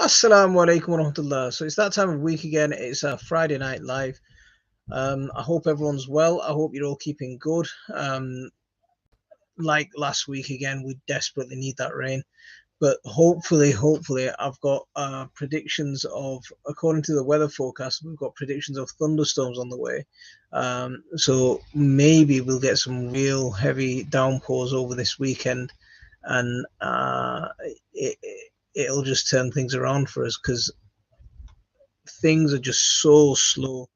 Assalamu alaikum warahmatullah. So it's that time of week again. It's a Friday night live. I hope everyone's well. I hope you're all keeping good. Like last week again, we desperately need that rain. But hopefully, I've got predictions of, according to the weather forecast, we've got predictions of thunderstorms on the way. So maybe we'll get some real heavy downpours over this weekend, and it, it'll just turn things around for us because things are just so slow.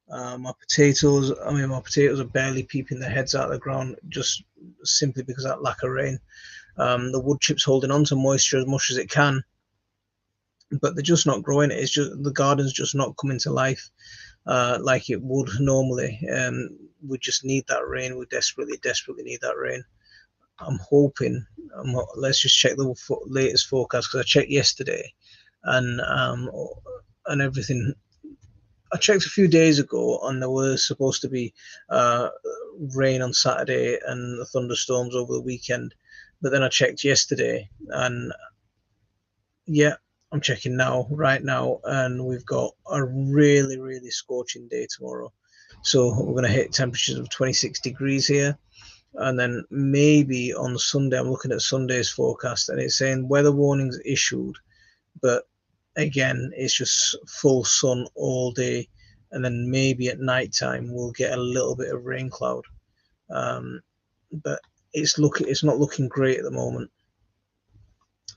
My potatoes are barely peeping their heads out of the ground just simply because of that lack of rain. The wood chip's holding on to moisture as much as it can, but they're just not growing. It's just the garden's just not coming to life like it would normally. We just need that rain. We desperately need that rain. I'm hoping. Let's just check the latest forecast because I checked yesterday, and everything. I checked a few days ago, and there was supposed to be uh, rain on Saturday and thunderstorms over the weekend. But then I checked yesterday, and yeah, I'm checking right now, and we've got a really scorching day tomorrow. So we're going to hit temperatures of 26 degrees here. And then maybe on Sunday, I'm looking at Sunday's forecast, and it's saying weather warnings issued, but again, it's just full sun all day, and then maybe at night time we'll get a little bit of rain cloud. But it's not looking great at the moment.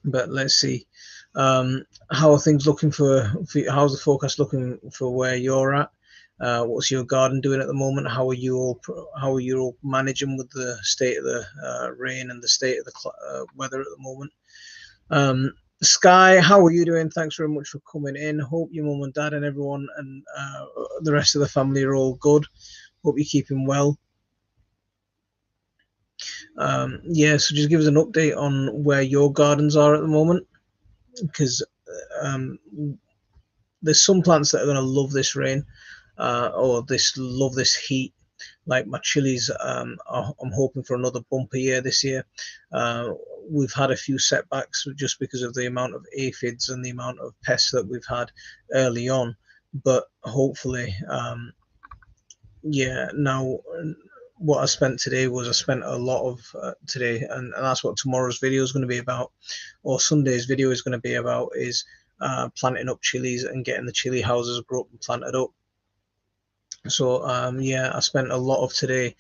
But let's see. How are things looking for how's the forecast looking for where you're at? What's your garden doing at the moment? How are you all managing with the state of the rain and the state of the weather at the moment? Sky, how are you doing? Thanks very much for coming in. Hope your mum and dad and everyone and the rest of the family are all good. Hope you're keeping well. Yeah, so just give us an update on where your gardens are at the moment, because um, there's some plants that are going to love this rain, or love this heat. Like my chilies, I'm hoping for another bumper year this year. We've had a few setbacks just because of the amount of aphids and the amount of pests that we've had early on. But hopefully, yeah, now what I spent today was I spent a lot of today, and that's what tomorrow's video is going to be about, or Sunday's video is going to be about, is planting up chilies and getting the chili houses grown up and planted up. So yeah, I spent a lot of today,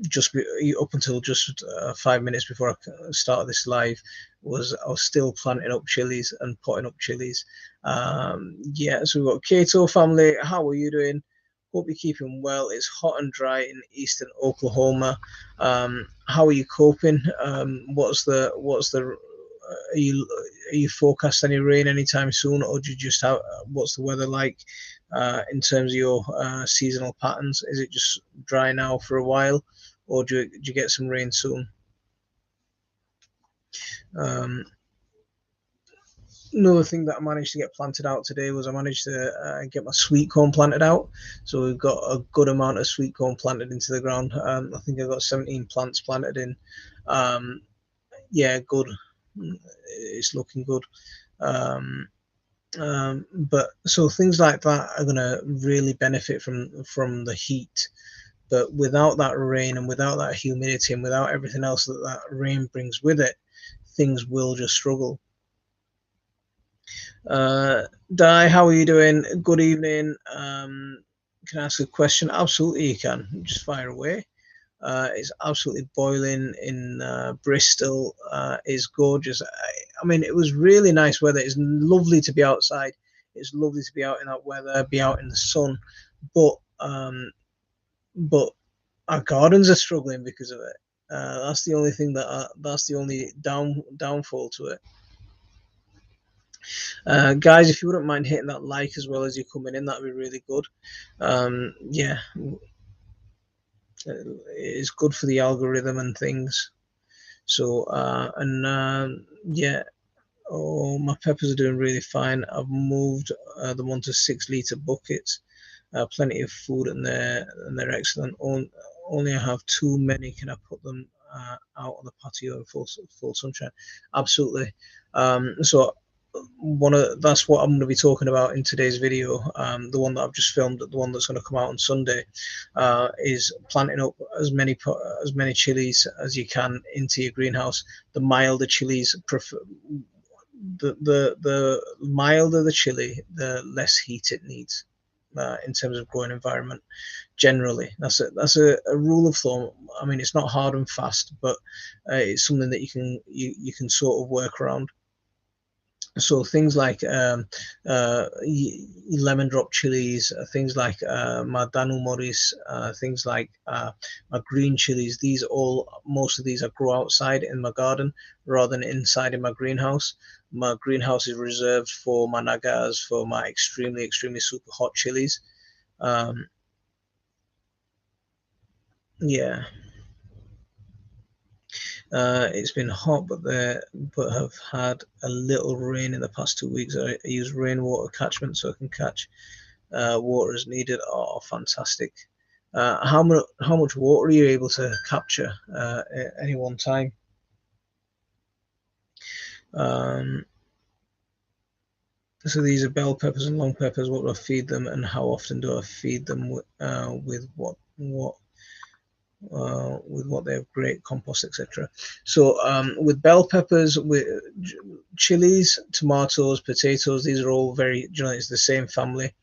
just up until just 5 minutes before I started this live, I was still planting up chilies and potting up chilies. Yeah, so we've got Kato family. How are you doing? Hope you're keeping well. It's hot and dry in eastern Oklahoma. How are you coping? Are you forecast any rain anytime soon, or do you just have what's the weather like in terms of your seasonal patterns? Is it just dry now for a while, or do you get some rain soon? Um, Another thing that I managed to get planted out today was I managed to get my sweet corn planted out. So we've got a good amount of sweet corn planted into the ground. I think I got 17 plants planted in. Yeah, good. It's looking good. Um, but so things like that are going to really benefit from the heat. But without that rain and without that humidity and without everything else that rain brings with it, things will just struggle. Di, how are you doing? Good evening. Can I ask a question? Absolutely, you can. Just fire away. It's absolutely boiling in Bristol. It's gorgeous. I mean, it was really nice weather. It's lovely to be outside. It's lovely to be out in that weather, be out in the sun. But but our gardens are struggling because of it. That's the only thing that's the only downfall to it. Guys, if you wouldn't mind hitting that like as well as you coming in, that'd be really good. Yeah, it's good for the algorithm and things. So, yeah, oh, my peppers are doing really fine. I've moved them onto 6 litre buckets. Plenty of food, and they're excellent. Only I have too many. Can I put them out on the patio in full sunshine? Absolutely. So that's what I'm going to be talking about in today's video. The one that I've just filmed, the one that's going to come out on Sunday, is planting up as many chilies as you can into your greenhouse. The milder chilies, the milder the chili, the less heat it needs. In terms of growing environment, generally, that's a rule of thumb. I mean, it's not hard and fast, but it's something that you can sort of work around. So things like lemon drop chilies, things like my Danu Morris, things like my green chilies. Most of these I grow outside in my garden rather than inside in my greenhouse. My greenhouse is reserved for my nagas, for my extremely super hot chilies. Um, yeah, it's been hot, but have had a little rain in the past 2 weeks. I use rainwater catchment so I can catch water as needed. Oh, fantastic! How much water are you able to capture at any one time? Um, so these are bell peppers and long peppers. What do I feed them, and how often do I feed them with what they have, great compost, etc. So with bell peppers, with chilies, tomatoes, potatoes, these are all very, it's the same family.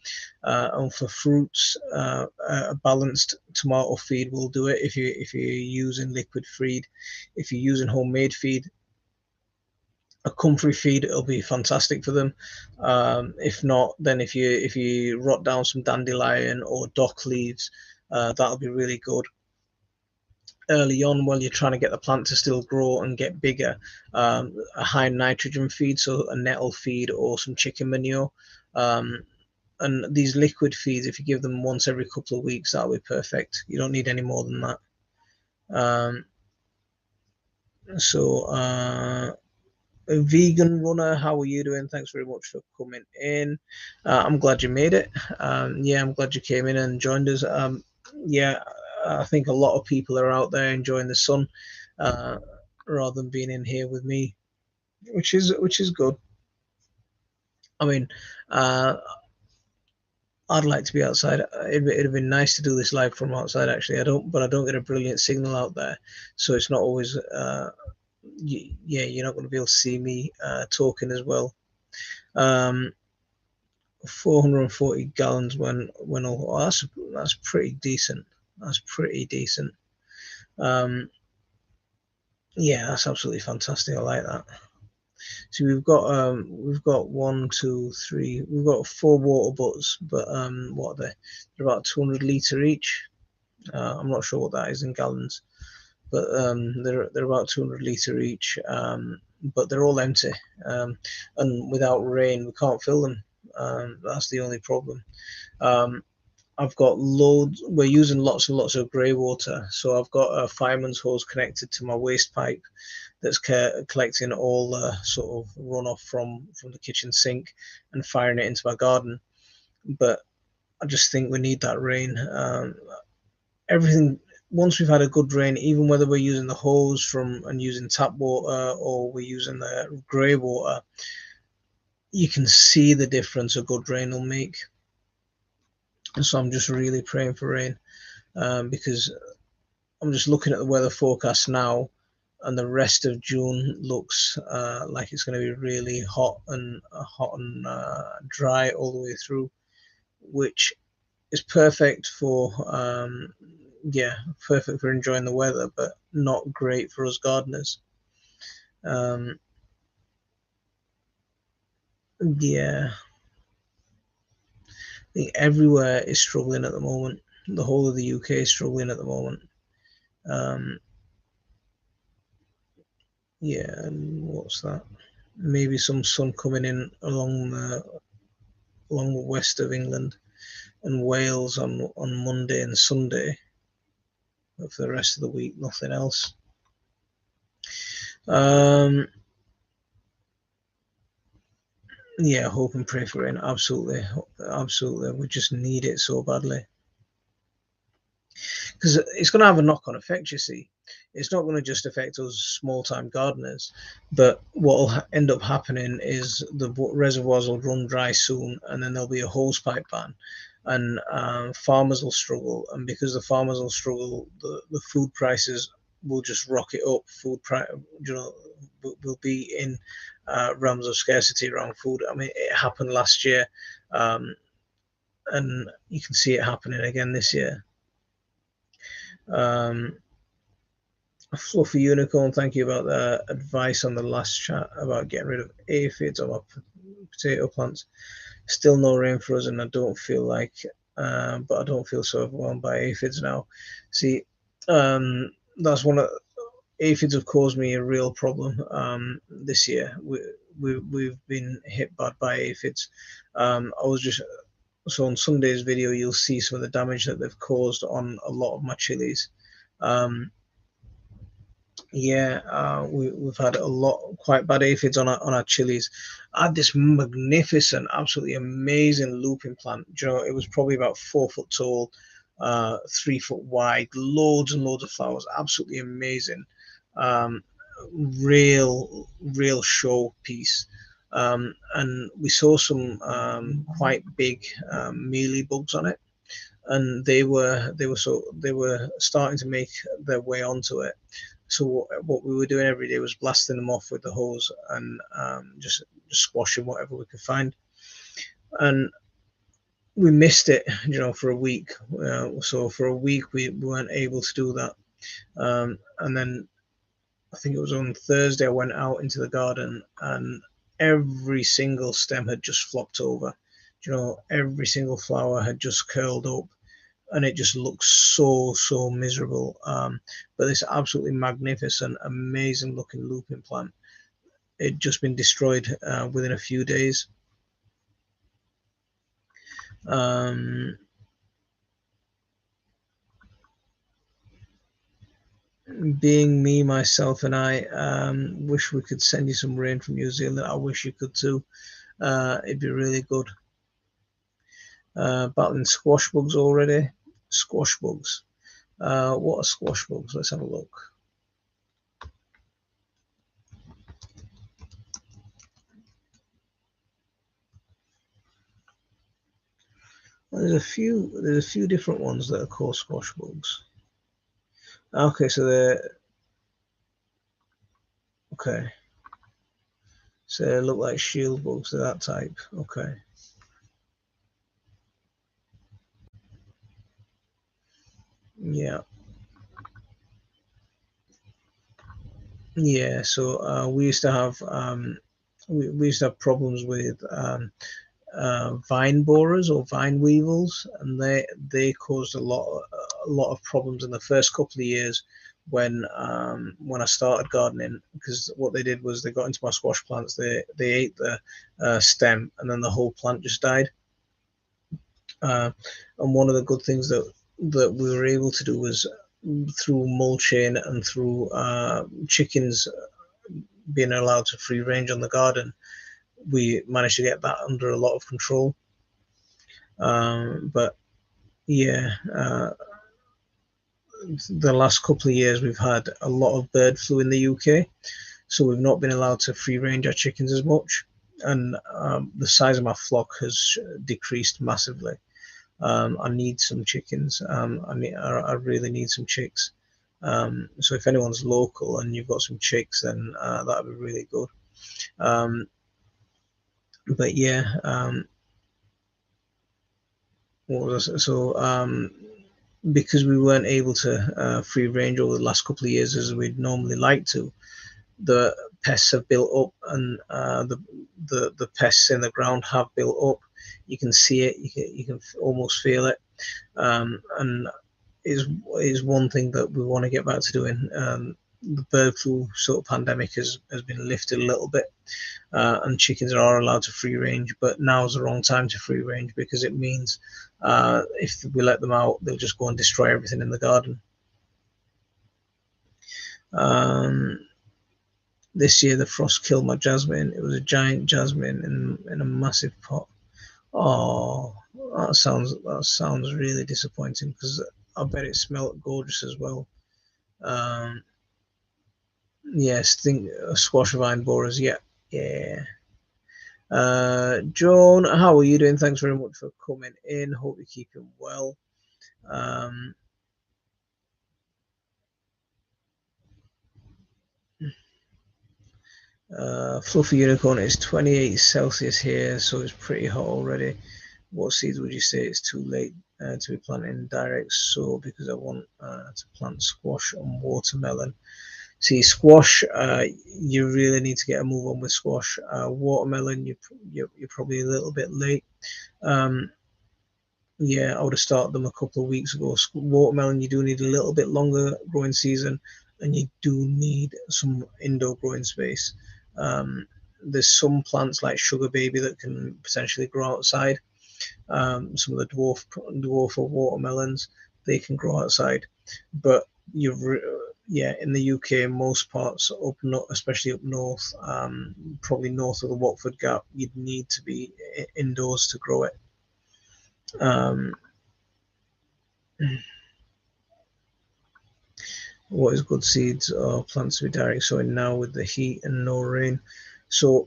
And for fruits, a balanced tomato feed will do it. If you're using liquid feed, if you're using homemade feed, a comfrey feed, it'll be fantastic for them. If not, then if you rot down some dandelion or dock leaves, that'll be really good early on while you're trying to get the plant to still grow and get bigger. A high nitrogen feed, so a nettle feed or some chicken manure. And these liquid feeds, if you give them once every couple of weeks, that'll be perfect. You don't need any more than that. Um, so a vegan runner, how are you doing? Thanks very much for coming in. I'm glad you made it. Yeah, I'm glad you came in and joined us. Yeah, I think a lot of people are out there enjoying the sun uh, rather than being in here with me, which is good. I mean, uh, I'd like to be outside. It'd have been nice to do this live from outside. Actually, but I don't get a brilliant signal out there, so it's not always. Yeah, you're not going to be able to see me talking as well. 440 gallons when all. Oh, that's pretty decent. That's pretty decent. Yeah, that's absolutely fantastic. I like that. So we've got one, two, three. We've got four water butts, but what are they? They're about 200 litre each. I'm not sure what that is in gallons, but they're about 200 litre each. But they're all empty, and without rain, we can't fill them. That's the only problem. Um, I've got loads. We're using lots and lots of grey water, so I've got a fireman's hose connected to my waste pipe that's collecting all the sort of runoff from the kitchen sink and firing it into my garden. But I just think we need that rain. Everything once we've had a good rain, even whether we're using the hose from and using tap water or we're using the grey water, you can see the difference a good rain will make. And so I'm just really praying for rain because I'm just looking at the weather forecast now, and the rest of June looks like it's going to be really hot and dry all the way through, which is perfect for yeah, perfect for enjoying the weather, but not great for us gardeners. Um, yeah, I think everywhere is struggling at the moment. The whole of the UK is struggling at the moment. Um, yeah, and what's that? Maybe some sun coming in along the west of England and Wales on Monday and Sunday. But for the rest of the week, nothing else. Um, yeah, hope and pray for rain. Absolutely, absolutely. We just need it so badly. because it's going to have a knock-on effect. You see, it's not going to just affect us small-time gardeners, but what will end up happening is the reservoirs will run dry soon, and then there'll be a hosepipe ban, and farmers will struggle. And because the farmers will struggle, the food prices will just rocket up. Food price, you know, will be in realms of scarcity around food. I mean, it happened last year, and you can see it happening again this year. Fluffy Unicorn, thank you about the advice on the last chat about getting rid of aphids on our potato plants. Still no rain for us, and I don't feel like, but I don't feel so overwhelmed by aphids now. See, that's one of aphids have caused me a real problem this year. We've been hit bad by aphids. I was just so on Sunday's video, you'll see some of the damage that they've caused on a lot of my chilies. Yeah, we've had a lot quite bad aphids on our chilies. I had this magnificent, absolutely amazing looping plant. You know, it was probably about 4 foot tall, 3 foot wide, loads and loads of flowers, absolutely amazing. Real show piece. And we saw some quite big mealy bugs on it, and they were starting to make their way onto it. So what we were doing every day was blasting them off with the hose and just squashing whatever we could find. And we missed it, you know, for a week. So for a week we weren't able to do that. And then I think it was on Thursday I went out into the garden and every single stem had just flopped over. You know, every single flower had just curled up, and it just looks so miserable. But this absolutely magnificent, amazing looking looping plant, it just been destroyed within a few days. Being me, myself, and I wish we could send you some rain from New Zealand. I wish you could too. It'd be really good. Battling squash bugs already. Squash bugs. What are squash bugs? Let's have a look. Well, there's a few different ones that are called squash bugs. Okay, so they're okay. So they look like shield bugs. They're that type. Okay. Yeah. Yeah. So we used to have we used to have problems with vine borers or vine weevils, and they caused a lot of problems in the first couple of years when I started gardening, because what they did was they got into my squash plants, they ate the stem, and then the whole plant just died. And one of the good things that we were able to do was through mulching and through chickens being allowed to free range on the garden, we managed to get that under a lot of control. But yeah, the last couple of years we've had a lot of bird flu in the UK, so we've not been allowed to free range our chickens as much, and the size of my flock has decreased massively. I need some chickens. I really need some chicks. So if anyone's local and you've got some chicks, then that'd be really good. But yeah, because we weren't able to free range over the last couple of years as we'd normally like to, the pests have built up, and the pests in the ground have built up. You can see it. You can almost feel it, and is one thing that we want to get back to doing. The bird flu sort of pandemic has been lifted a little bit, and chickens are allowed to free range, but now's the wrong time to free range, because it means if we let them out, they'll just go and destroy everything in the garden. This year the frost killed my jasmine. It was a giant jasmine in a massive pot. Oh, that sounds really disappointing, because I bet it smelled gorgeous as well. Yes, think squash vine borers. Yeah, yeah. Joan, how are you doing? Thanks very much for coming in. Hope you're keeping well. Um, Fluffy Unicorn is 28 Celsius here, so it's pretty hot already. What seeds would you say it's too late to be planting direct sow because I want to plant squash and watermelon? See, squash, you really need to get a move on with squash. Watermelon, you're probably a little bit late. Yeah, I would have started them a couple of weeks ago. Watermelon, you do need a little bit longer growing season, and you do need some indoor growing space. There's some plants like sugar baby that can potentially grow outside. Some of the dwarf or watermelons, they can grow outside, but yeah, in the UK, most parts up north, especially up north, probably north of the Watford Gap, you'd need to be indoors to grow it. What is good seeds or plants to be direct sowing now with the heat and no rain? So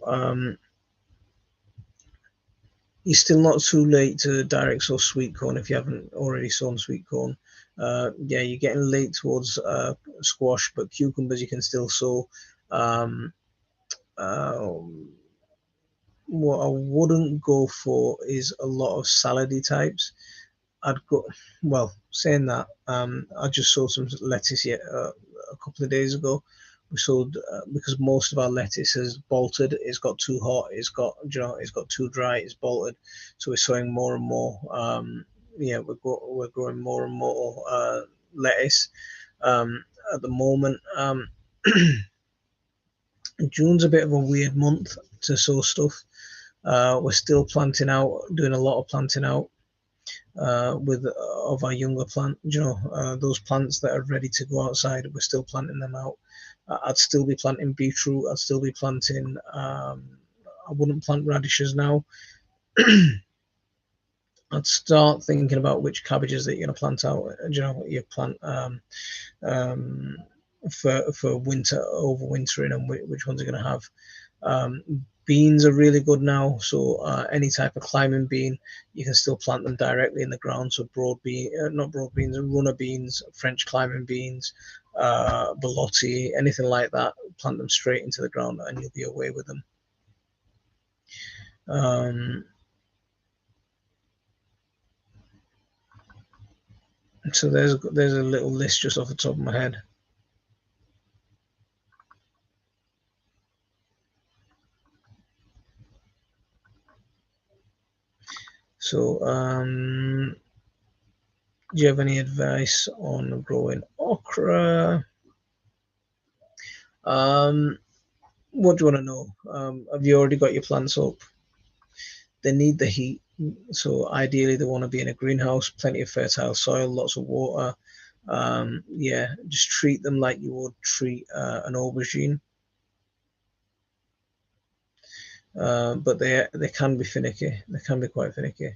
you're still not too late to direct sow sweet corn if you haven't already sown sweet corn. Yeah, you're getting late towards squash, but cucumbers you can still sow. Um, what I wouldn't go for is a lot of salady types. I'd go, well, saying that, I just saw some lettuce a couple of days ago. We sold because most of our lettuce is bolted. It's got too hot. It's got too dry. It's bolted. So we're sowing more and more. Yeah, we're growing more and more lettuce at the moment. June's a bit of a weird month to sow stuff. We're still planting out, doing a lot of planting out with of our younger plant. Those plants that are ready to go outside, we're still planting them out. I'd still be planting beetroot. I'd still be planting. I wouldn't plant radishes now. I'd start thinking about which cabbages that you're going to plant out. You plant for winter, overwintering, and which ones are going to have. Beans are really good now, so any type of climbing bean, you can still plant them directly in the ground. So not broad beans, runner beans, French climbing beans, borlotti, anything like that, plant them straight into the ground and you'll be away with them. So there's a little list just off the top of my head. So do you have any advice on growing okra? What do you want to know? Have you already got your plants up? They need the heat, so ideally they want to be in a greenhouse, plenty of fertile soil, lots of water. Yeah, just treat them like you would treat an aubergine. But they can be finicky. They can be quite finicky.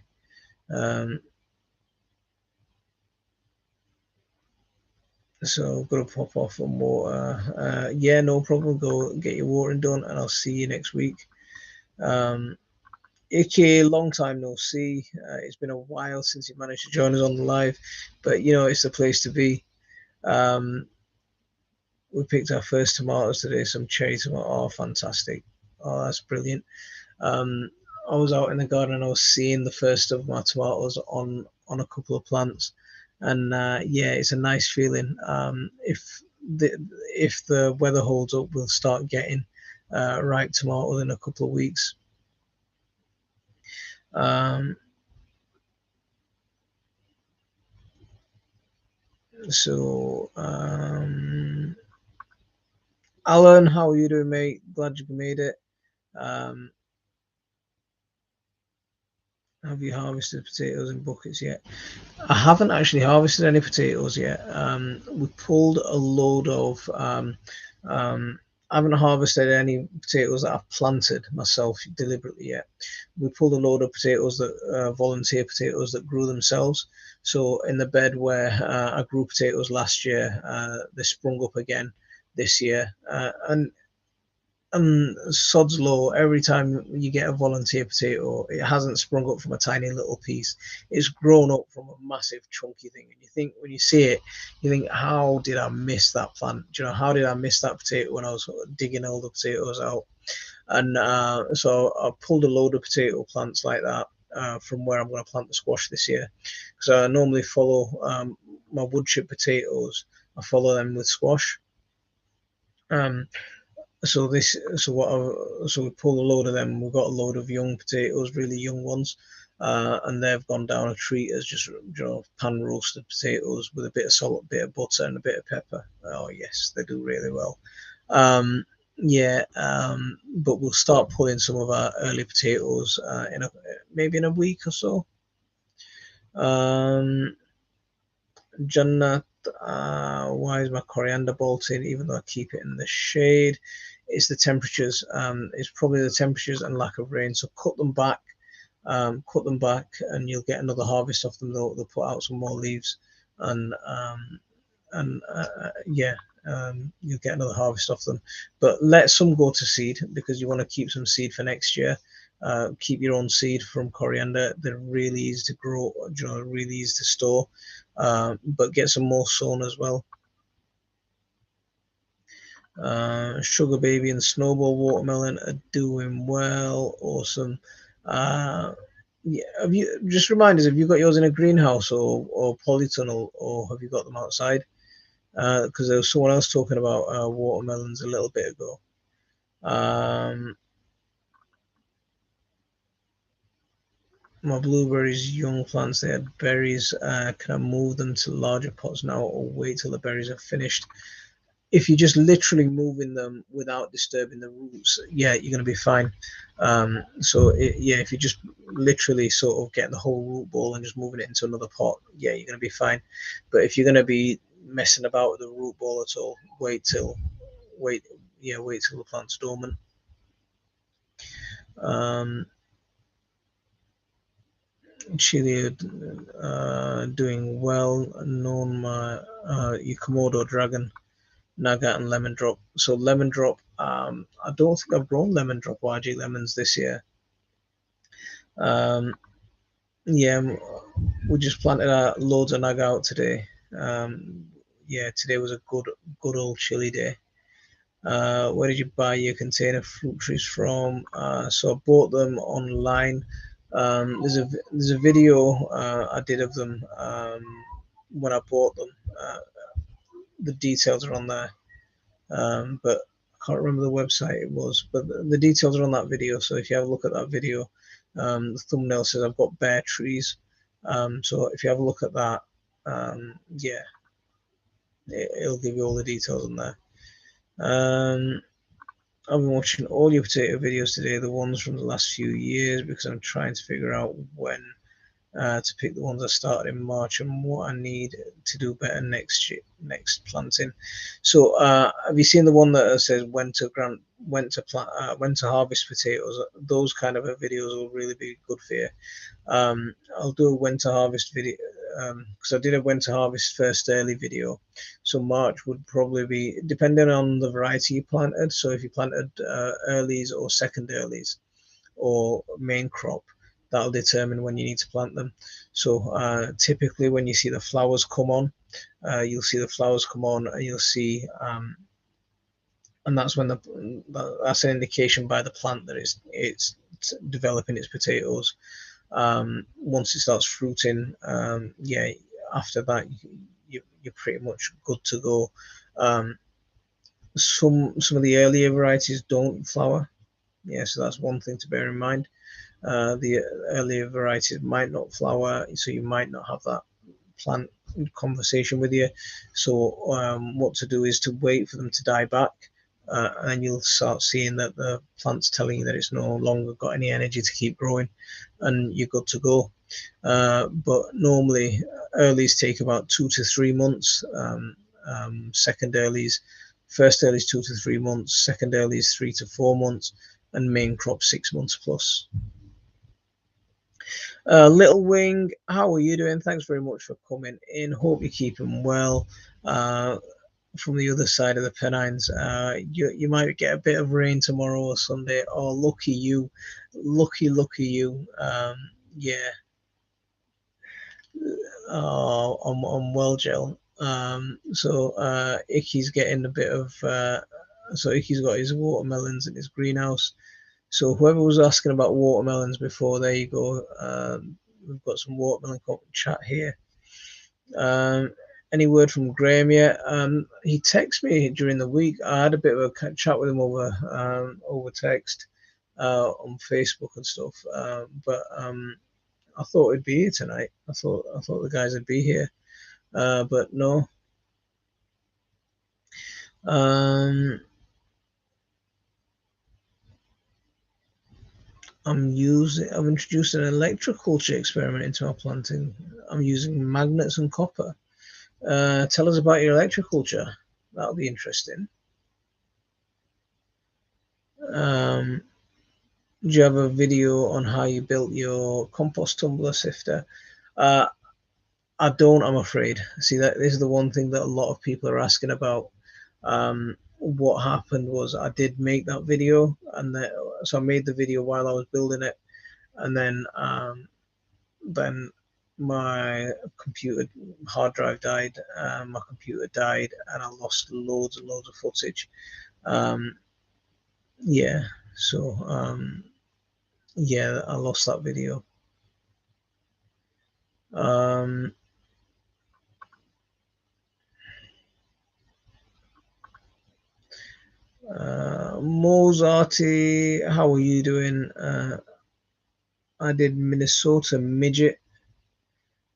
So I've got to pop off on water. Yeah, no problem. Go get your watering done, and I'll see you next week. Icky, long time no see. It's been a while since you managed to join us on the live, but it's the place to be. We picked our first tomatoes today, some cherry tomato. Oh, fantastic. Oh, that's brilliant. I was out in the garden and I was seeing the first of my tomatoes on a couple of plants, and yeah, it's a nice feeling. If the weather holds up, we'll start getting ripe tomatoes in a couple of weeks. So Alan, how are you doing, mate? Glad you made it. Have you harvested potatoes in buckets yet? I haven't actually harvested any potatoes yet. We pulled a load of I haven't harvested any potatoes that I've planted myself deliberately yet. We pulled a load of potatoes that volunteer potatoes that grew themselves. So in the bed where I grew potatoes last year, they sprung up again this year, and sod's law, every time you get a volunteer potato, it hasn't sprung up from a tiny little piece. It's grown up from a massive chunky thing. And you think, when you see it, you think, how did I miss that plant? Do you know, how did I miss that potato when I was digging all the potatoes out? And so I pulled a load of potato plants like that from where I'm going to plant the squash this year. Because I normally follow my wood chip potatoes, I follow them with squash. Um, so we pulled a load of them. We got a load of young potatoes, really young ones, and they've gone down a treat as just, pan roasted potatoes with a bit of salt, a bit of butter, and a bit of pepper. Oh yes, they do really well. Yeah, but we'll start pulling some of our early potatoes maybe in a week or so. Jannat, why is my coriander bolting even though I keep it in the shade? It's the temperatures. It's probably the temperatures and lack of rain. So cut them back, and you'll get another harvest off them. They'll put out some more leaves, and yeah, you'll get another harvest off them. But let some go to seed because you want to keep some seed for next year. Keep your own seed from coriander. They're really easy to grow, really easy to store. But get some more sown as well. Sugar Baby and Snowball Watermelon are doing well. Awesome. Yeah, have you just remind us? Have you got yours in a greenhouse or polytunnel, or have you got them outside? Because there was someone else talking about watermelons a little bit ago. My blueberries, young plants, they had berries. Can I move them to larger pots now or wait till the berries are finished? If you're just literally moving them without disturbing the roots, yeah, you're going to be fine. Yeah, if you're just literally sort of getting the whole root ball and just moving it into another pot, yeah, you're going to be fine. But if you're going to be messing about with the root ball at all, wait, yeah, wait till the plant's dormant. Chile doing well. Known my your Komodo dragon, Naga, and lemon drop. So lemon drop, I don't think I've grown lemon drop YG lemons this year. Yeah, we just planted loads of Naga out today. Yeah, today was a good old chilly day. Where did you buy your container fruit trees from? So I bought them online. There's a video I did of them when I bought them. The details are on there, but I can't remember the website it was. But the details are on that video. So if you have a look at that video, the thumbnail says I've got bare trees. So if you have a look at that, yeah, it'll give you all the details on there. I've been watching all your potato videos today, the ones from the last few years, because I'm trying to figure out when to pick the ones I started in March and what I need to do better next planting. So have you seen the one that says when to harvest potatoes? Those kind of videos will really be good for you. I'll do a when to harvest video because I did a when to harvest first early video. So March would probably be depending on the variety you planted. So if you planted earlies or second earlies or main crop, that'll determine when you need to plant them. So typically when you see the flowers come on, you'll see the flowers come on and you'll see and that's when that's an indication by the plant that it's developing its potatoes. Once it starts fruiting, yeah, after that you're pretty much good to go. Some of the earlier varieties don't flower, yeah, so that's one thing to bear in mind. The earlier varieties might not flower, so you might not have that plant conversation with you. So what to do is to wait for them to die back, and then you'll start seeing that the plant's telling you that it's no longer got any energy to keep growing, and you're good to go. But normally, earlies take about 2 to 3 months. Second earlies First early is 2 to 3 months, second early is 3 to 4 months, and main crop 6 months plus. Little Wing, how are you doing? Thanks very much for coming in. Hope you're keeping well. From the other side of the Pennines, you might get a bit of rain tomorrow or Sunday. Oh, lucky you, lucky you. Yeah. Oh, I'm well, Jill. So Icky's getting a bit of. So Icky's got his watermelons in his greenhouse. So whoever was asking about watermelons before, there you go. We've got some watermelon chat here. Any word from Graham yet? He texted me during the week. I had a bit of a chat with him over text on Facebook and stuff. But I thought he'd be here tonight. I thought the guys would be here, but no. I've introduced an electroculture experiment into my planting. I'm using magnets and copper. Tell us about your electroculture. That'll be interesting. Do you have a video on how you built your compost tumbler sifter? I don't, I'm afraid. See, that this is the one thing that a lot of people are asking about. What happened was I did make that video, and so I made the video while I was building it, and then my computer hard drive died, my computer died, and I lost loads and loads of footage. Yeah, so yeah, I lost that video. Mozarty, how are you doing? I did Minnesota midget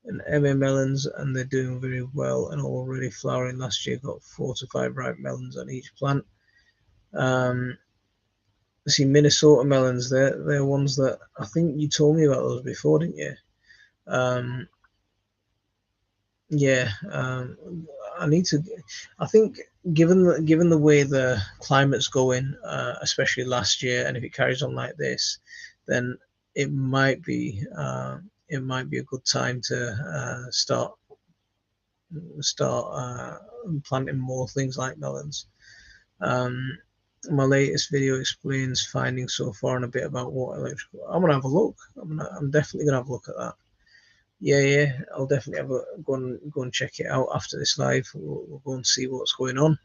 and MA melons, and they're doing very well and already flowering. Last year got 4 to 5 ripe melons on each plant. See, Minnesota melons, they're ones that I think you told me about those before, didn't you? Yeah, I need to. I think given the way the climate's going, especially last year, and if it carries on like this, then it might be a good time to start planting more things like melons. My latest video explains findings so far and a bit about what electrical. I'm gonna have a look. I'm definitely gonna have a look at that. Yeah, I'll definitely have go and check it out after this live. We'll go and see what's going on.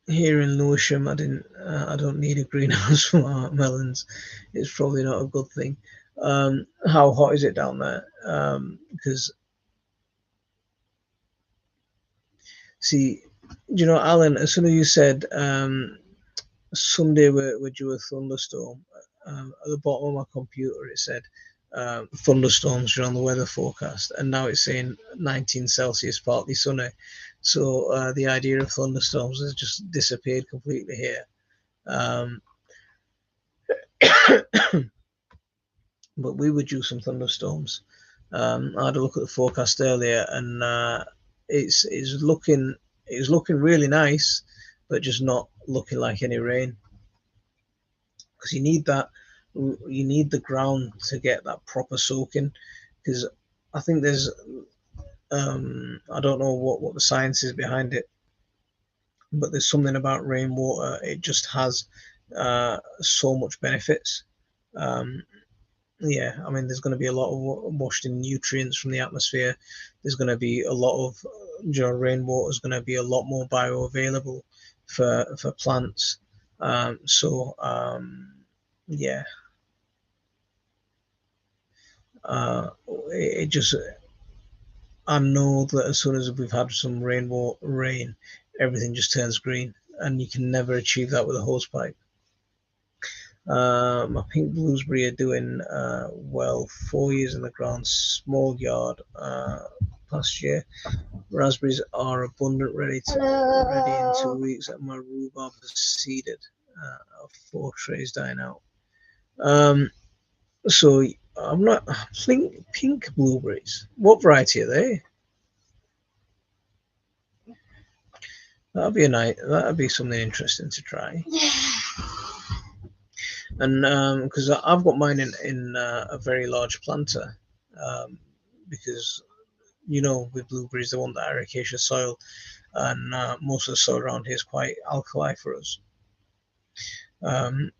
Here in Lewisham, I don't need a greenhouse for my melons. It's probably not a good thing. How hot is it down there? Because see, you know, Alan, as soon as you said Sunday we're due a thunderstorm, at the bottom of my computer it said thunderstorms are on the weather forecast, and now it's saying 19 Celsius, partly sunny. So the idea of thunderstorms has just disappeared completely here. But we were due some thunderstorms. I had a look at the forecast earlier, and it's looking really nice, but just not looking like any rain. Because you need the ground to get that proper soaking. Because I think there's I don't know what the science is behind it, but there's something about rainwater. It just has so much benefits. Yeah, I mean, there's going to be a lot of washed in nutrients from the atmosphere. There's going to be a lot of, rainwater is going to be a lot more bioavailable for plants. Yeah, it just, I know that as soon as we've had some rain, everything just turns green, and you can never achieve that with a hose pipe. My pink blueberry are doing well. 4 years in the ground, small yard past year. Raspberries are abundant, ready in 2 weeks. And my rhubarb is seeded. 4 trays dying out. So I'm not. I think pink blueberries. What variety are they? That'd be a night. That'd be something interesting to try. And because I've got mine in a very large planter, um, because with blueberries they want that ericaceous soil, and most of the soil around here is quite alkali for us. Um,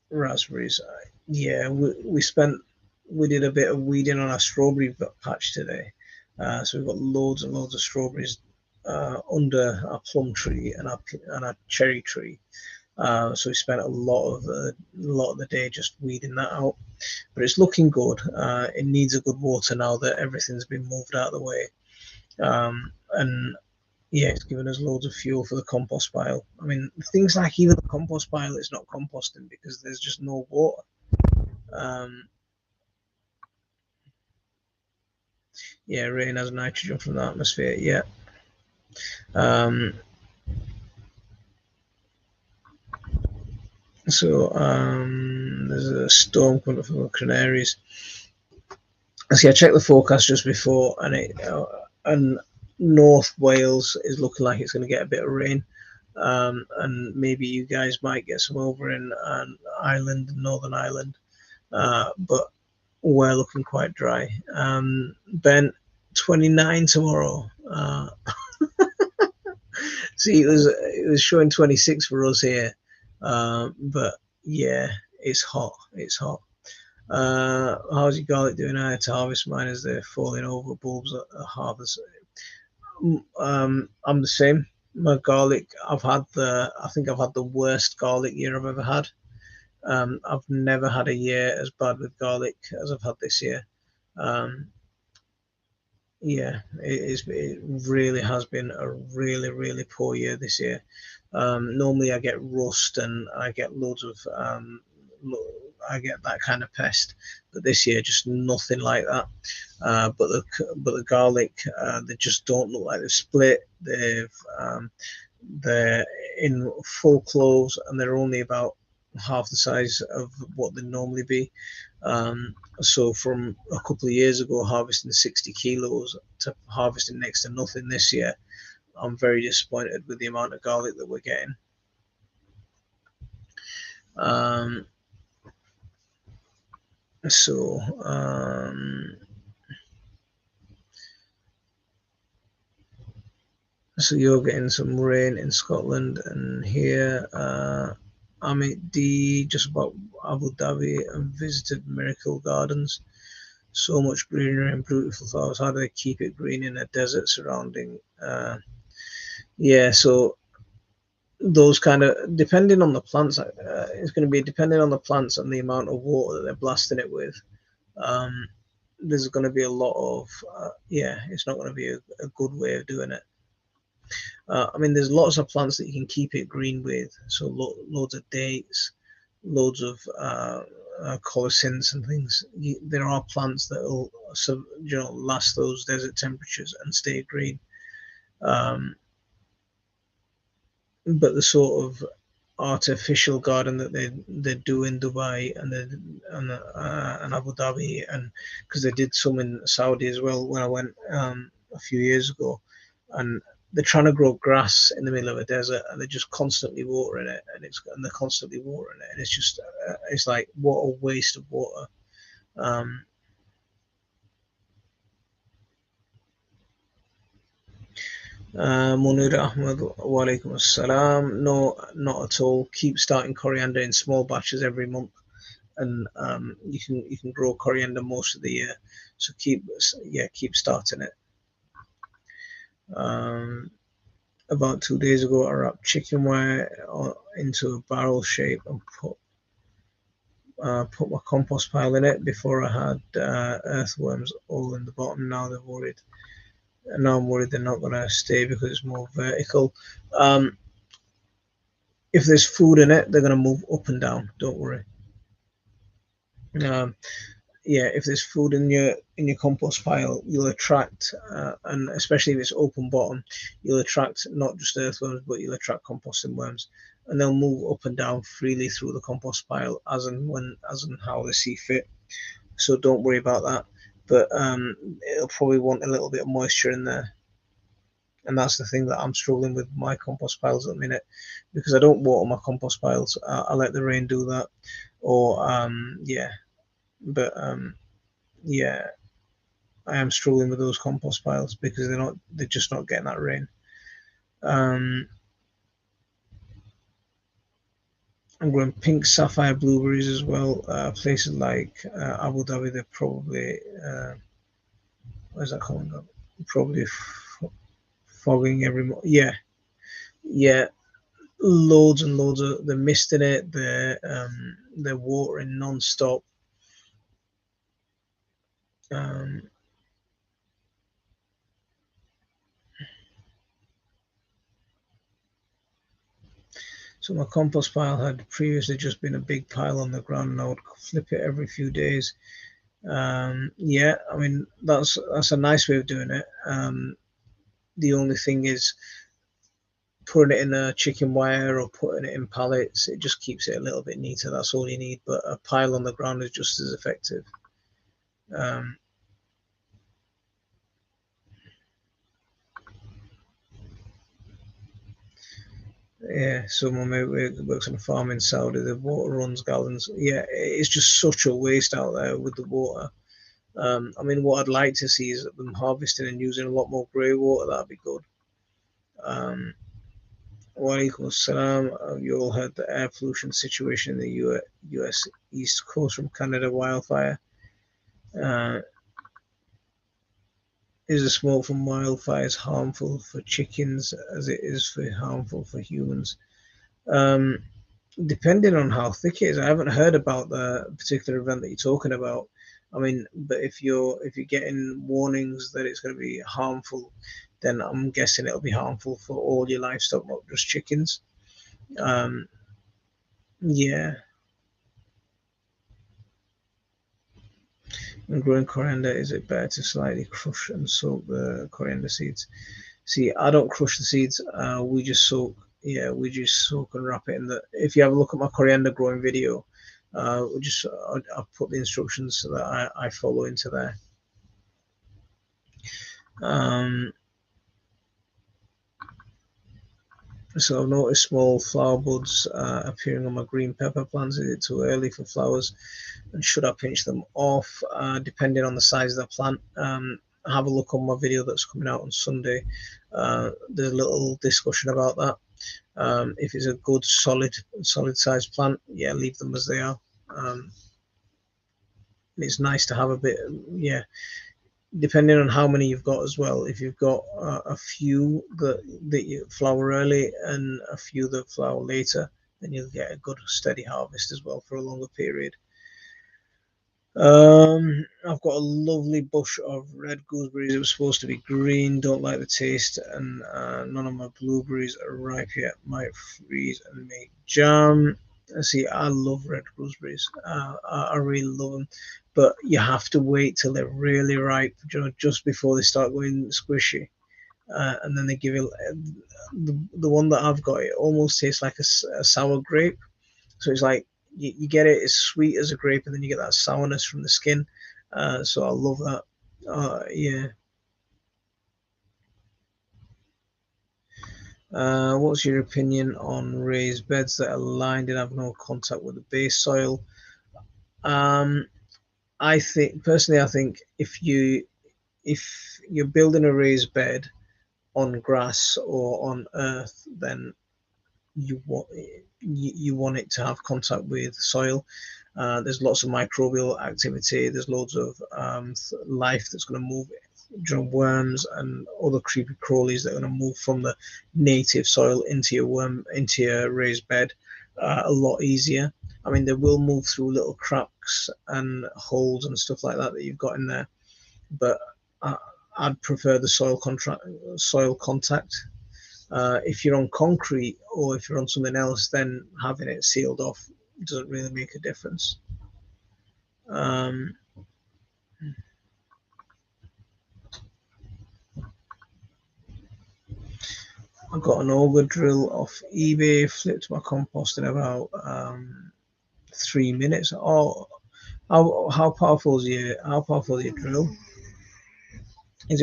Raspberries, yeah, we did a bit of weeding on our strawberry patch today, so we've got loads and loads of strawberries under our plum tree and our cherry tree. So we spent a lot of the day just weeding that out, but it's looking good. It needs a good water now that everything's been moved out of the way, and yeah, it's given us loads of fuel for the compost pile. I mean, things like even the compost pile is not composting because there's just no water. Um, yeah, rain has nitrogen from the atmosphere. Yeah. Um, so there's a storm coming from the Canaries. See, I checked the forecast just before, and North Wales is looking like it's going to get a bit of rain, and maybe you guys might get some over in Ireland, Northern Ireland, but we're looking quite dry. Ben, 29 tomorrow. See, it was showing 26 for us here, but yeah, it's hot. It's hot. How's your garlic doing now to harvest mine as they're falling over bulbs at harvest? I'm the same. My garlic, I think I've had the worst garlic year I've ever had. I've never had a year as bad with garlic as I've had this year. Um, yeah, it really has been a really, really poor year this year. Normally I get rust and I get loads of I get that kind of pest, but this year just nothing like that. But the garlic, they just don't look like they've split. They're in full cloves and they're only about half the size of what they'd normally be. So from a couple of years ago, harvesting 60 kilos to harvesting next to nothing this year, I'm very disappointed with the amount of garlic that we're getting. Um, so so you're getting some rain in Scotland and here. I'm at D just about Abu Dhabi and visited Miracle Gardens. So much greenery and beautiful flowers. How do they keep it green in a desert surrounding? Yeah, so those kind of depending on the plants, it's going to be depending on the plants and the amount of water that they're blasting it with. Um, there's going to be a lot of yeah, it's not going to be a good way of doing it. I mean, there's lots of plants that you can keep it green with, so loads of dates, loads of colocynths and things. There are plants that will last those desert temperatures and stay green. Um, but the sort of artificial garden that they do in Dubai and Abu Dhabi, and because they did some in Saudi as well when I went a few years ago, and they're trying to grow grass in the middle of a desert and they're just constantly watering it, and they're constantly watering it, and it's just it's like what a waste of water. Um, Munir Ahmed, walaikum assalam. No, not at all. Keep starting coriander in small batches every month, and you can grow coriander most of the year. So keep starting it. Um, about 2 days ago, I wrapped chicken wire into a barrel shape and put my compost pile in it. Before I had earthworms all in the bottom. Now I'm worried they're not going to stay because it's more vertical. Um, if there's food in it, they're going to move up and down. Don't worry. Um, yeah, if there's food in your compost pile, you'll attract, and especially if it's open bottom, you'll attract not just earthworms, but you'll attract composting worms. and they'll move up and down freely through the compost pile as and how they see fit. So don't worry about that. But it'll probably want a little bit of moisture in there, and that's the thing that I'm struggling with my compost piles at the minute, because I don't water my compost piles. I let the rain do that, or yeah. But yeah, I am struggling with those compost piles because they're just not getting that rain. Um, I'm growing pink sapphire blueberries as well. Places like Abu Dhabi, they're probably where's that coming up? Probably fogging every month. Yeah, yeah, loads and loads of the mist in it. They're watering non-stop. Um, so my compost pile had previously just been a big pile on the ground, and I would flip it every few days. Yeah, I mean that's a nice way of doing it. The only thing is putting it in a chicken wire or putting it in pallets. It just keeps it a little bit neater. That's all you need. But a pile on the ground is just as effective. Um, yeah, so my mate works on a farm in Saudi. The water runs gallons. Yeah, it's just such a waste out there with the water. I mean, what I'd like to see is them harvesting and using a lot more grey water. That'd be good. Um, Walaikum salam. You all heard the air pollution situation in the US East Coast from Canada wildfire. Uh, is the smoke from wildfires harmful for chickens as it is harmful for humans? Um, Depending on how thick it is, I haven't heard about the particular event that you're talking about. I mean, but if you're getting warnings that it's going to be harmful, then I'm guessing it'll be harmful for all your livestock, not just chickens. Um, yeah, and growing coriander, is it better to slightly crush and soak the coriander seeds? See, I don't crush the seeds. We just soak. Yeah, we just soak and wrap it in the. If you have a look at my coriander growing video, we just I'll put the instructions that I follow into there. Um, so I've noticed small flower buds appearing on my green pepper plants. Is it too early for flowers? And should I pinch them off? Depending on the size of the plant. Have a look on my video that's coming out on Sunday. There's a little discussion about that. If it's a good solid sized plant, yeah, leave them as they are. Um, it's nice to have a bit, yeah, depending on how many you've got as well. If you've got a few that you flower early and a few that flower later, then you'll get a good steady harvest as well for a longer period. I've got a lovely bush of red gooseberries. It was supposed to be green. Don't like the taste, and none of my blueberries are ripe yet. Might freeze and make jam. See, I love red gooseberries. I really love them, but you have to wait till they're really ripe, just before they start going squishy, and then they give you the one that I've got. It almost tastes like a sour grape. So it's like you get it as sweet as a grape, and then you get that sourness from the skin. So I love that. Yeah. What's your opinion on raised beds that are lined and have no contact with the base soil? Um, I think personally, I think if you're building a raised bed on grass or on earth, then you want it to have contact with soil. There's lots of microbial activity. There's loads of life that's going to move, worms and other creepy crawlies that are going to move from the native soil into your raised bed a lot easier. I mean, they will move through little cracks and holes and stuff like that you've got in there, but I, I'd prefer the soil contact. If you're on concrete or if you're on something else, then having it sealed off doesn't really make a difference. Um, I got an auger drill off eBay, flipped my compost in about 3 minutes. Oh, how powerful is your drill? Is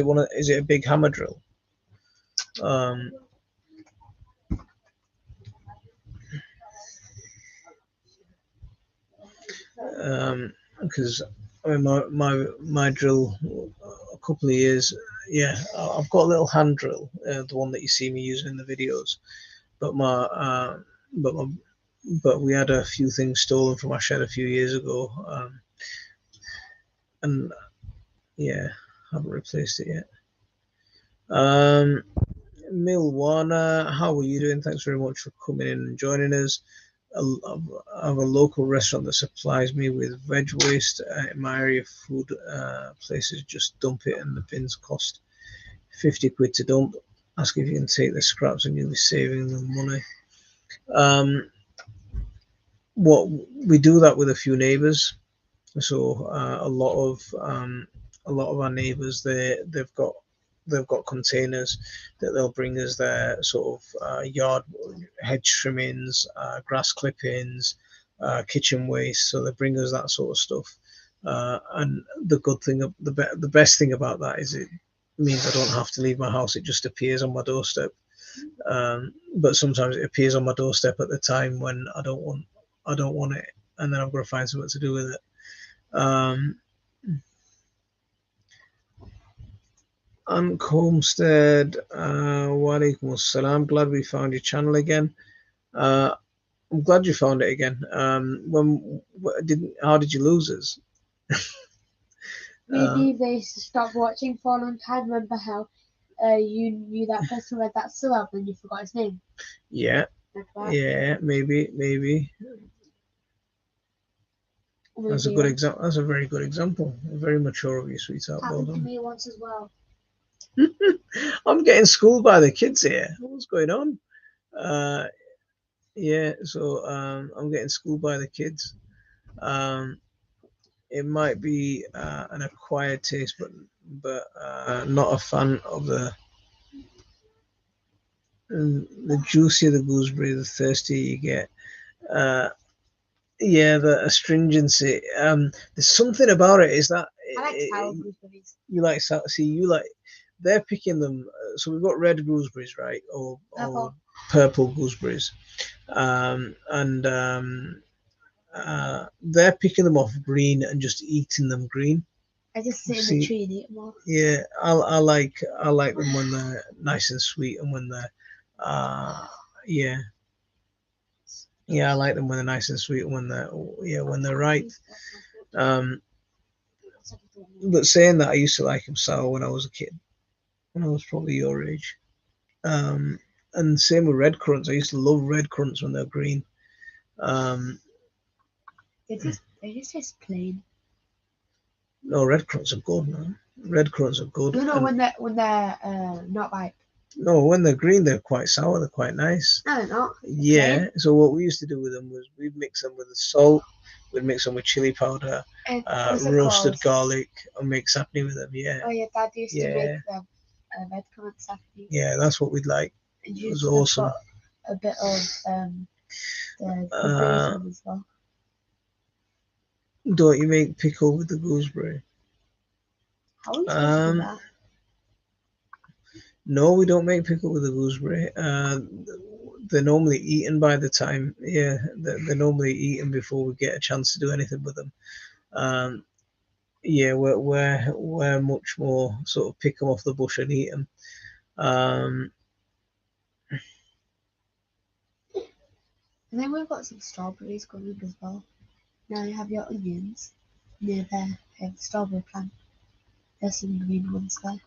it a big hammer drill? Um, because I mean my drill a couple of years. Yeah, I've got a little hand drill, the one that you see me using in the videos. But but my, but we had a few things stolen from our shed a few years ago, and yeah, haven't replaced it yet. Milwana, how are you doing? Thanks very much for coming in and joining us. I have a local restaurant that supplies me with veg waste in my area. Food places just dump it, and the bins cost 50 quid to dump. Ask if you can take the scraps, and you'll be saving them money. What we do that with a few neighbours. So a lot of our neighbours, they've got containers that they'll bring us their sort of yard hedge trimmings, grass clippings, kitchen waste. So they bring us that sort of stuff. And the good thing, the best thing about that is it means I don't have to leave my house. It just appears on my doorstep. But sometimes it appears on my doorstep at the time when I don't want it, and then I've got to find something to do with it. Aunt Homestead, walaikum assalam. Glad we found your channel again. I'm glad you found it again. How did you lose us? Maybe they stopped watching for a long time. Remember how you knew that person read that syllable and you forgot his name? Yeah, Like yeah, maybe. That's a good example. That's a very good example. Very mature of you, sweetheart. Happened to me once as well. I'm getting schooled by the kids here. What's going on? Yeah, so I'm getting schooled by the kids. It might be an acquired taste, but not a fan of the juicier the gooseberry, the thirstier you get. Yeah, the astringency. There's something about it. Is that I like sour gooseberries. You like sour? See, you like. They're picking them. So we've got red gooseberries, right, or purple gooseberries, and they're picking them off green and just eating them green. I just sit in the tree and eat them all. Yeah, I like them when they're nice and sweet, and when they're yeah. Yeah, I like them when they're nice and sweet, and when they're ripe. But saying that, I used to like them sour when I was a kid, when I was probably your age. And same with red currants. I used to love red currants when they're green. They just taste plain. No, red currants are good, man. Red currants are good. No, when they're not ripe. No, when they're green, they're quite sour. They're quite nice. No, they're not. Yeah. Plain. So what we used to do with them was we'd mix them with the salt. We'd mix them with chili powder, roasted garlic, and make sapni with them. Yeah. Oh yeah, Dad used to make them red currant sapni. Yeah, that's what we'd like. It was awesome. A bit of the gooseberries as well. Don't you make pickle with the gooseberry? How are you supposed to do that? No, we don't make pickle with the gooseberry. They're normally eaten by the time. Yeah, they're normally eaten before we get a chance to do anything with them. Yeah, we're much more sort of pick them off the bush and eat them. And then we've got some strawberries coming as well. Now you have your onions near there. Have the strawberry plant. There's some green ones there.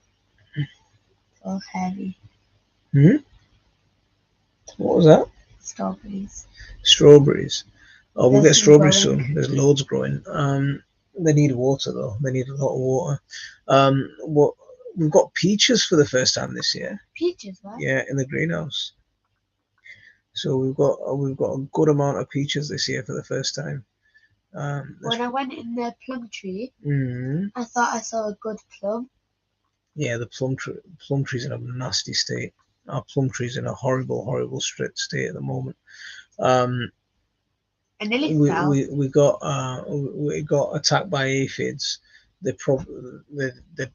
It's all hairy. What was that? Strawberries. Strawberries. Oh, we'll get strawberries soon. There's loads growing. They need water though. They need a lot of water. What we've got peaches for the first time this year. Peaches, right? Yeah, in the greenhouse. So we've got a good amount of peaches this year for the first time. When I went in the plum tree, I thought I saw a good plum. Yeah, the plum tree's in a nasty state. Our plum tree's in a horrible, horrible state at the moment. Um, I nearly fell. we got attacked by aphids. They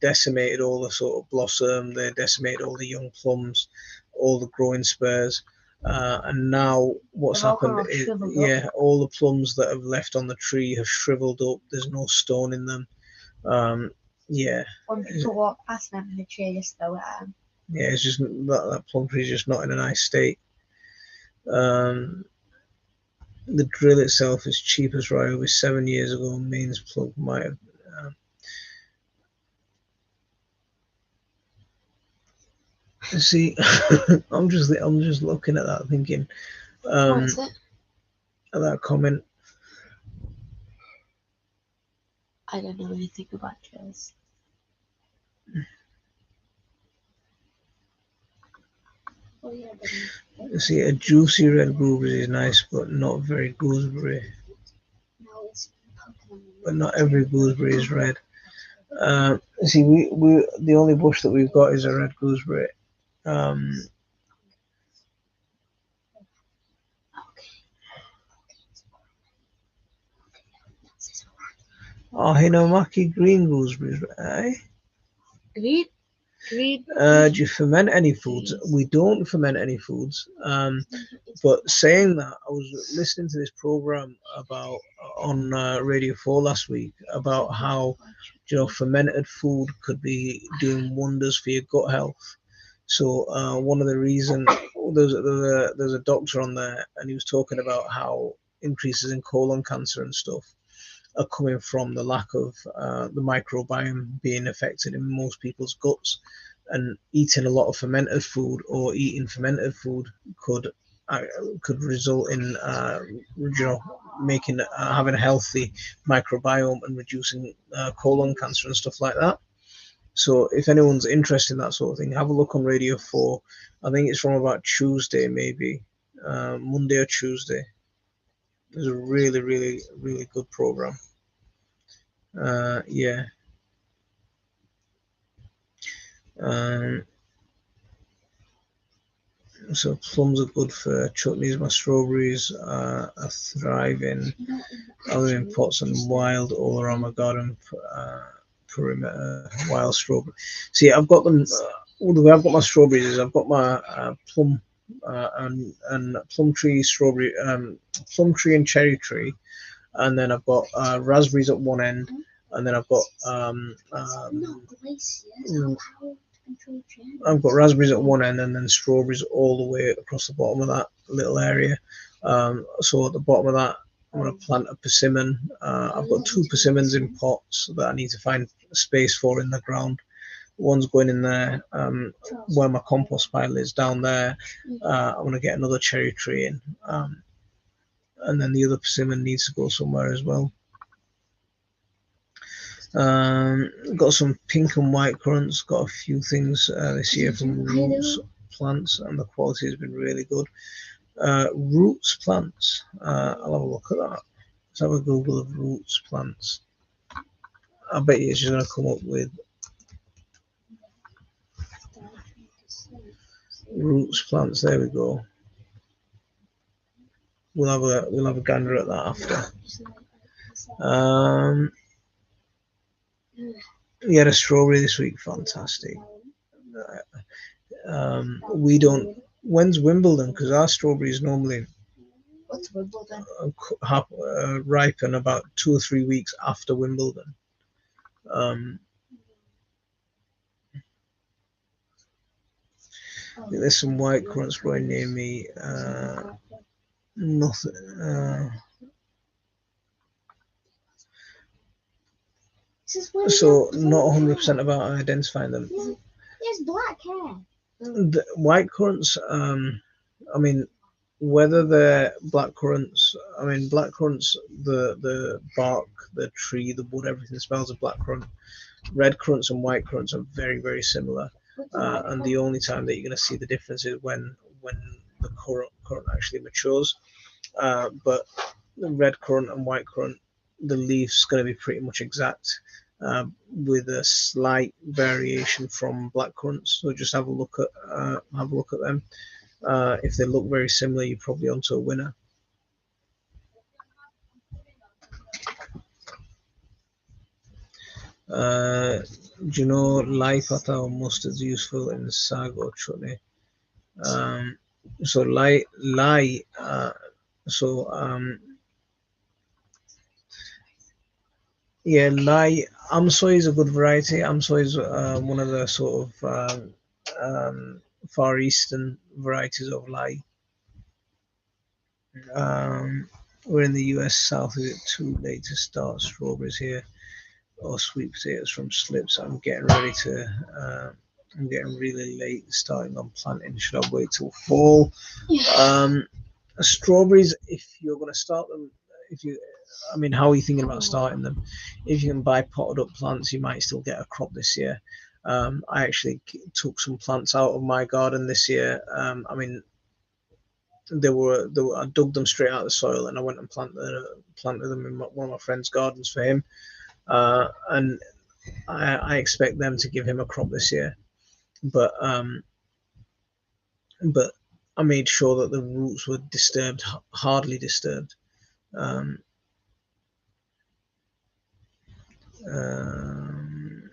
decimated all the sort of blossom. They decimated all the young plums, all the growing spurs. And now what's They've all happened kind of is, shriveled up. yeah, all the plums that have left on the tree have shriveled up. There's no stone in them. Yeah, When people walk past them in the tree, just throw it at them. yeah, it's just that plum tree is just not in a nice state. Um, the drill itself is cheap as right over 7 years ago. Mains plug might have. See, I'm just looking at that, thinking, What um, is it? at that comment. I don't know anything about drills. Oh yeah, See, a juicy red gooseberry is nice, but not very gooseberry. But not every gooseberry is red. See, we the only bush that we've got is a red gooseberry. Um, oh, Hinnomaki green gooseberries, eh? Green, green. Do you ferment any foods? We don't ferment any foods. But saying that, I was listening to this program about on Radio 4 last week about how fermented food could be doing wonders for your gut health. So one of the reasons there's a doctor on there, and he was talking about how increases in colon cancer and stuff are coming from the lack of the microbiome being affected in most people's guts, and eating a lot of fermented food or eating fermented food could uh, could result in making having a healthy microbiome and reducing colon cancer and stuff like that. So if anyone's interested in that sort of thing, have a look on Radio 4. I think it's from about Tuesday, maybe Monday or Tuesday. It's a really, really, really good program. Yeah. Um, so plums are good for chutneys. My strawberries are thriving. I live in pots and wild all around my garden perimeter. Wild strawberry. See, I've got them. The way I've got my strawberries is I've got my plum and plum tree, strawberry, plum tree and cherry tree, and then I've got raspberries at one end, and then I've got raspberries at one end and then strawberries all the way across the bottom of that little area. So at the bottom of that, I'm going to plant a persimmon. I've got two persimmons in pots that I need to find space for in the ground. One's going in there where my compost pile is down there. I'm going to get another cherry tree in. And then the other persimmon needs to go somewhere as well. Got some pink and white currants. Got a few things this year from roots plants, and the quality has been really good. Roots plants. I'll have a look at that. Let's have a Google of roots plants. I bet you it's just going to come up with roots plants. There we go. We'll have a gander at that after. We had a strawberry this week. Fantastic. We don't. When's Wimbledon? Because our strawberries normally What's Wimbledon? ripen about 2 or 3 weeks after Wimbledon. There's some white currants growing near me. Nothing. So not 100% about identifying them. There's black hair. The white currants. I mean, whether they're black currants. I mean, black currants. The bark, the tree, the wood, everything smells of black currant. Red currants and white currants are very, very similar. And the only time that you're going to see the difference is when the currant actually matures. But the red currant and white currant, the leaf's going to be pretty much exact. with a slight variation from blackcurrants. So just have a look at them. If they look very similar, you're probably onto a winner. Do you know lai pata or mustard is useful in sag or chutney? So lai so yeah, lai amsoy is a good variety. Amsoy is one of the sort of far eastern varieties of lai. Um, we're in the US South. Is it too late to start strawberries here or sweet potatoes from slips? I'm getting ready to. I'm getting really late starting on planting. Should I wait till fall? Um, Strawberries, if you're going to start them, if you, I mean, how are you thinking about starting them? If you can buy potted up plants, you might still get a crop this year. I actually took some plants out of my garden this year. I mean, I dug them straight out of the soil and I went and planted them in one of my friend's gardens for him. And I expect them to give him a crop this year. But I made sure that the roots were disturbed, hardly disturbed. Um, um,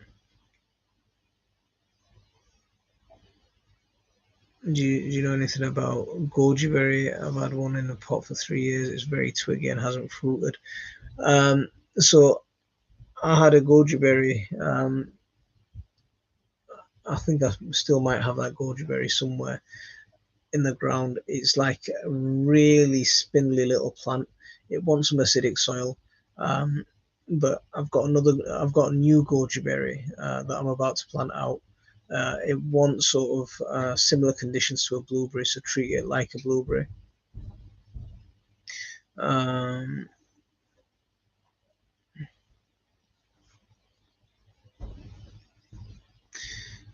do you know anything about goji berry? I've had one in the pot for 3 years. It's very twiggy and hasn't fruited. So I had a goji berry. I think I still might have that goji berry somewhere in the ground. It's like a really spindly little plant. It wants some acidic soil. Um, but I've got a new goji berry that I'm about to plant out. It wants sort of similar conditions to a blueberry, so treat it like a blueberry. Um,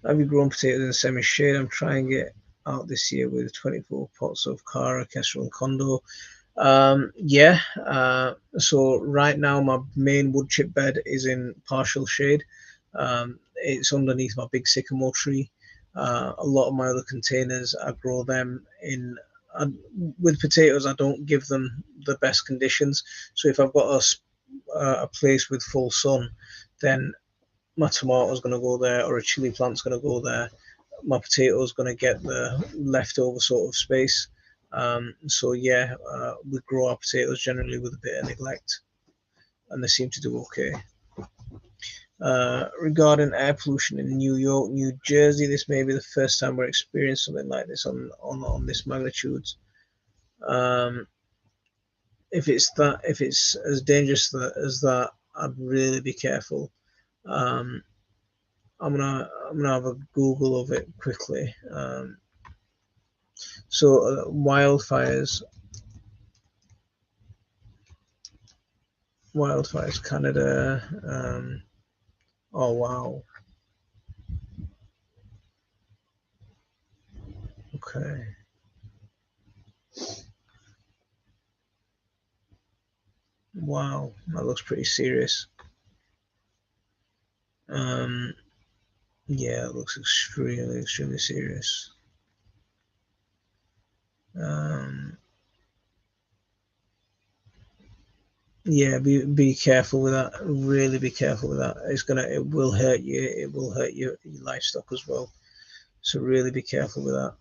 have you grown potatoes in semi-shade? I'm trying it out this year with 24 pots of Cara, Kestrel, and Condo. Yeah. So right now my main wood chip bed is in partial shade. It's underneath my big sycamore tree. A lot of my other containers, I grow them in. I, with potatoes, I don't give them the best conditions. So if I've got a place with full sun, then my tomato's going to go there, or a chili plant's going to go there. My potato's going to get the leftover sort of space. So yeah, we grow our potatoes generally with a bit of neglect, and they seem to do okay. Regarding air pollution in New York, New Jersey, this may be the first time we're experiencing something like this on this magnitude. Um, if it's as dangerous as that, I'd really be careful. Um, I'm gonna have a Google of it quickly. So wildfires, Canada. Oh wow. Okay. Wow, that looks pretty serious. Um, yeah, it looks extremely serious. Um, yeah, be careful with that. Really be careful with that. It will hurt you. It will hurt your livestock as well. So really be careful with that.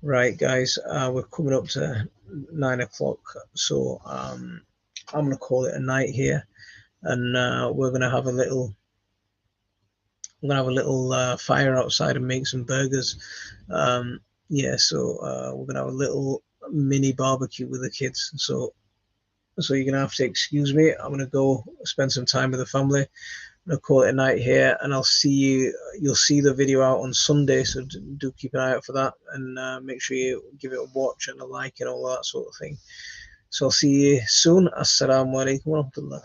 Right, guys, we're coming up to 9 o'clock, so I'm gonna call it a night here, and we're gonna have a little. I'm gonna have a little fire outside and make some burgers. Yeah, so we're gonna have a little mini barbecue with the kids. So you're gonna have to excuse me. I'm gonna go spend some time with the family. I'm gonna call it a night here, and I'll see you. You'll see the video out on Sunday, so do keep an eye out for that, and make sure you give it a watch and a like and all that sort of thing. So I'll see you soon. Assalamu alaikum warahmatullah.